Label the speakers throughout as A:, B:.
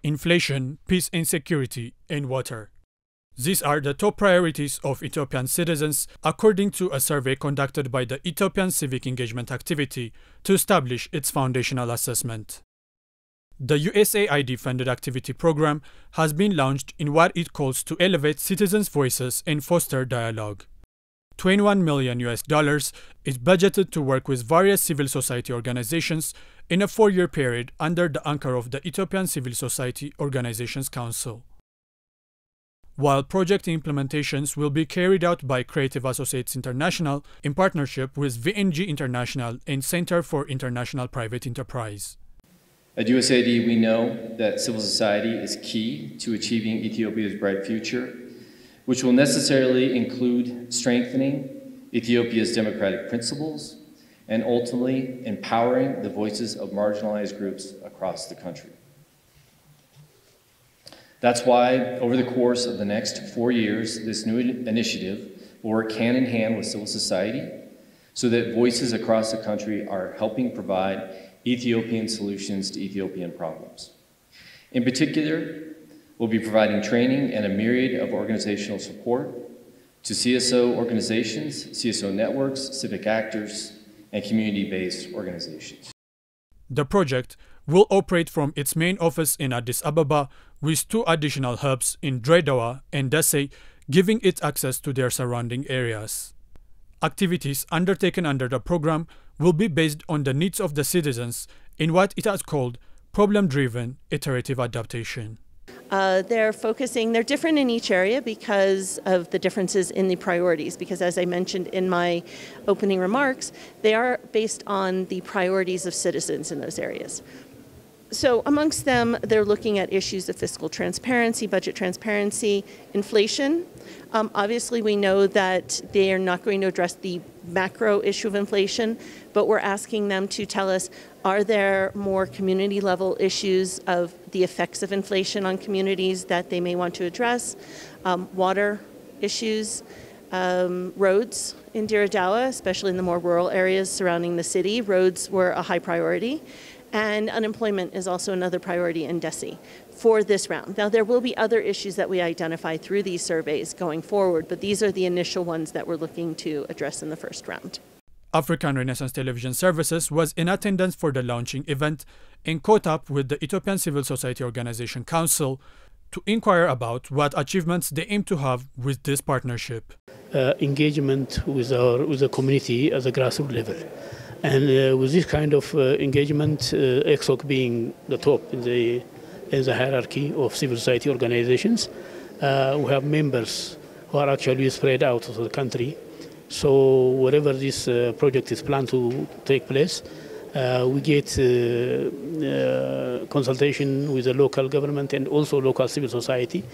A: inflation, peace and security, and water. These are the top priorities of Ethiopian citizens according to a survey conducted by the Ethiopian Civic Engagement Activity to establish its foundational assessment. The USAID-funded activity program has been launched in what it calls to elevate citizens' voices and foster dialogue. $21 million is budgeted to work with various civil society organizations in a 4-year period under the anchor of the Ethiopian Civil Society Organizations Council. While project implementations will be carried out by Creative Associates International in partnership with VNG International and Center for International Private Enterprise.
B: At USAID, we know that civil society is key to achieving Ethiopia's bright future, which will necessarily include strengthening Ethiopia's democratic principles and ultimately empowering the voices of marginalized groups across the country. That's why, over the course of the next 4 years, this new initiative will work hand in hand with civil society so that voices across the country are helping provide Ethiopian solutions to Ethiopian problems. In particular, we'll be providing training and a myriad of organizational support to CSO organizations, CSO networks, civic actors, and community-based organizations.
A: The project will operate from its main office in Addis Ababa with 2 additional hubs in Dredawa and Desse, giving it access to their surrounding areas. Activities undertaken under the program will be based on the needs of the citizens in what it has called problem-driven iterative adaptation.
C: They're different in each area because of the differences in the priorities, because as I mentioned in my opening remarks, they are based on the priorities of citizens in those areas. So amongst them, they're looking at issues of fiscal transparency, budget transparency, inflation. Obviously, we know that they are not going to address the macro issue of inflation, but we're asking them to tell us, are there more community-level issues of the effects of inflation on communities that they may want to address? Water issues, roads in Diradawa, especially in the more rural areas surrounding the city. Roads were a high priority. And unemployment is also another priority in Desse for this round. Now, there will be other issues that we identify through these surveys going forward, but these are the initial ones that we're looking to address in the first round.
A: African Renaissance Television Services was in attendance for the launching event and caught up with the Ethiopian Civil Society Organization Council to inquire about what achievements they aim to have with this partnership.
D: Engagement with the community at the grassroots level. And with this kind of engagement, ECSOC being the top in the hierarchy of civil society organizations, we have members who are actually spread out of the country. So wherever this project is planned to take place, we get consultation with the local government and also local civil society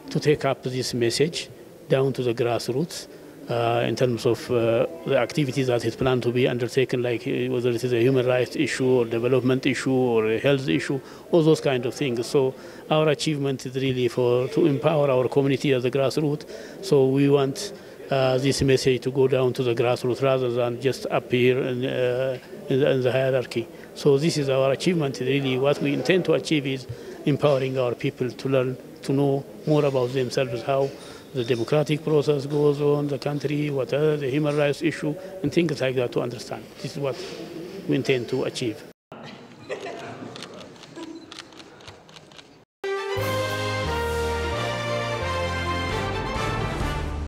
D: to take up this message down to the grassroots. In terms of the activities that is planned to be undertaken, like whether it is a human rights issue or development issue or a health issue, all those kind of things. So our achievement is really to empower our community as a grassroots. So we want this message to go down to the grassroots rather than just up here in the hierarchy. So this is our achievement. Really, what we intend to achieve is empowering our people to learn, to know more about themselves, how the democratic process goes on the country, what are the human rights issue, and things like that to understand. This is what we intend to achieve.